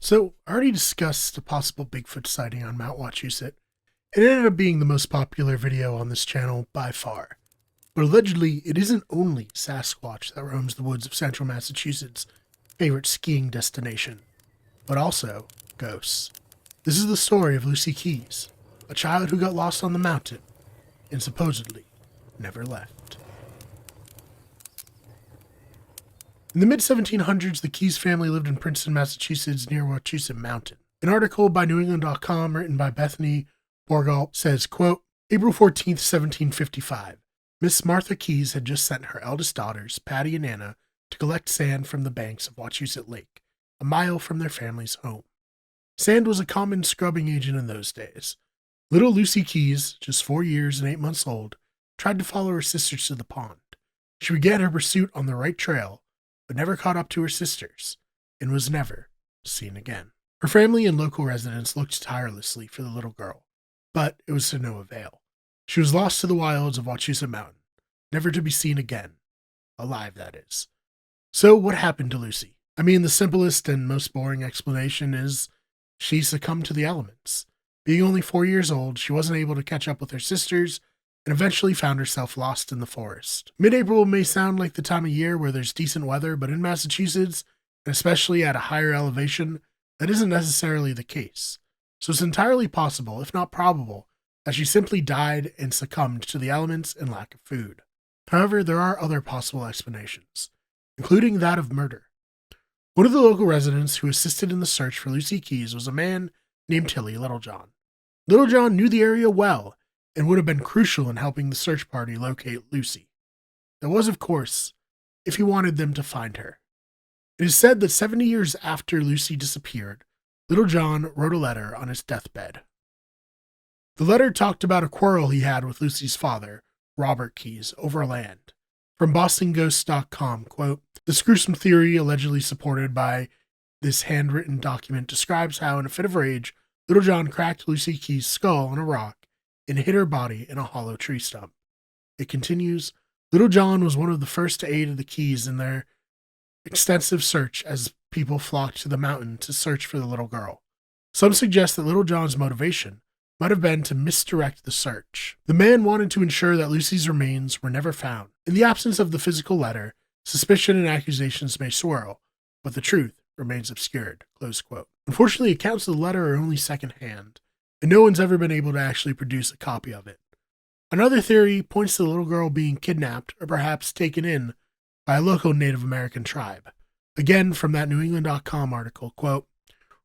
So, I already discussed a possible Bigfoot sighting on Mount Wachusett. It ended up being the most popular video on this channel by far. But allegedly, it isn't only Sasquatch that roams the woods of central Massachusetts' favorite skiing destination, but also ghosts. This is the story of Lucy Keys, a child who got lost on the mountain and supposedly never left. In the mid-1700s, the Keys family lived in Princeton, Massachusetts, near Wachusett Mountain. An article by NewEngland.com written by Bethany Borgalt says, quote, April 14th, 1755, Miss Martha Keys had just sent her eldest daughters, Patty and Anna, to collect sand from the banks of Wachusett Lake, a mile from their family's home. Sand was a common scrubbing agent in those days. Little Lucy Keys, just 4 years and 8 months old, tried to follow her sisters to the pond. She began her pursuit on the right trail, but never caught up to her sisters, and was never seen again. Her family and local residents looked tirelessly for the little girl, but it was to no avail. She was lost to the wilds of Wachusett Mountain, never to be seen again. Alive, that is. So what happened to Lucy? I mean, the simplest and most boring explanation is she succumbed to the elements. Being only 4 years old, she wasn't able to catch up with her sisters and eventually found herself lost in the forest. Mid-April may sound like the time of year where there's decent weather, but in Massachusetts, and especially at a higher elevation, that isn't necessarily the case. So it's entirely possible, if not probable, that she simply died and succumbed to the elements and lack of food. However, there are other possible explanations, including that of murder. One of the local residents who assisted in the search for Lucy Keys was a man named Tilly Littlejohn. Littlejohn knew the area well and would have been crucial in helping the search party locate Lucy. That was, of course, if he wanted them to find her. It is said that 70 years after Lucy disappeared, Littlejohn wrote a letter on his deathbed. The letter talked about a quarrel he had with Lucy's father, Robert Keys, over land. From BostonGhosts.com, quote, this gruesome theory, allegedly supported by this handwritten document, describes how, in a fit of rage, Littlejohn cracked Lucy Keys' skull on a rock and hid her body in a hollow tree stump. It continues, Littlejohn was one of the first to aid the Keys in their extensive search as people flocked to the mountain to search for the little girl. Some suggest that Littlejohn's motivation might have been to misdirect the search. The man wanted to ensure that Lucy's remains were never found. In the absence of the physical letter, suspicion and accusations may swirl, but the truth remains obscured. Close quote. Unfortunately, accounts of the letter are only secondhand, and no one's ever been able to actually produce a copy of it. Another theory points to the little girl being kidnapped or perhaps taken in by a local Native American tribe. Again, from that NewEngland.com article, quote,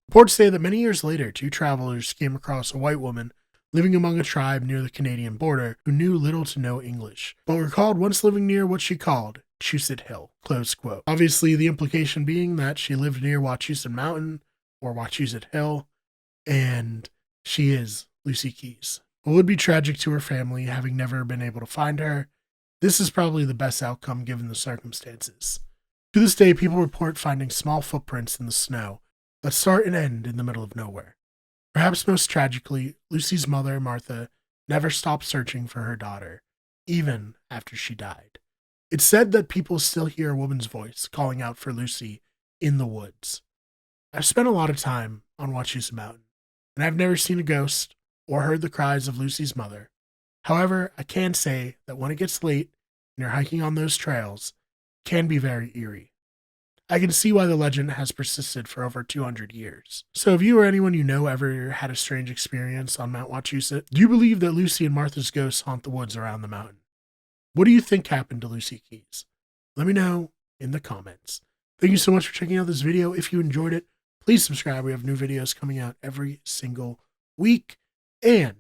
reports say that many years later, 2 travelers came across a white woman living among a tribe near the Canadian border who knew little to no English, but recalled once living near what she called Wachusett Hill. Close quote. Obviously, the implication being that she lived near Wachusett Mountain or Wachusett Hill, and she is Lucy Keys. It would be tragic to her family having never been able to find her. This is probably the best outcome given the circumstances. To this day, people report finding small footprints in the snow that start and end in the middle of nowhere. Perhaps most tragically, Lucy's mother, Martha, never stopped searching for her daughter, even after she died. It's said that people still hear a woman's voice calling out for Lucy in the woods. I've spent a lot of time on Wachusett Mountain, and I've never seen a ghost or heard the cries of Lucy's mother. However, I can say that when it gets late and you're hiking on those trails, it can be very eerie. I can see why the legend has persisted for over 200 years. So if you or anyone you know ever had a strange experience on Mount Wachusett, do you believe that Lucy and Martha's ghosts haunt the woods around the mountain? What do you think happened to Lucy Keys? Let me know in the comments. Thank you so much for checking out this video. If you enjoyed it, please subscribe. We have new videos coming out every single week, and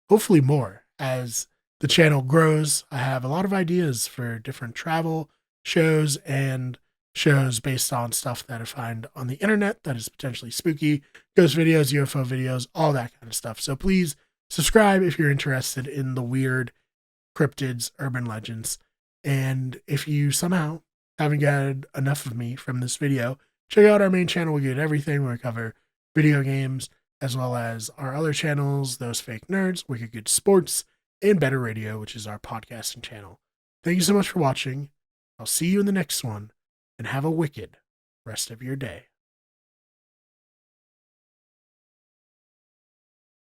hopefully more as the channel grows. I have a lot of ideas for different travel shows and shows based on stuff that I find on the internet that is potentially spooky, ghost videos, UFO videos, all that kind of stuff. So please subscribe if you're interested in the weird cryptids, urban legends. And if you somehow haven't gotten enough of me from this video, check out our main channel. We get everything. We cover video games as well as our other channels, Those Fake Nerds, Wicked Good Sports, and Better Radio, which is our podcasting channel. Thank you so much for watching. I'll see you in the next one, and have a wicked rest of your day.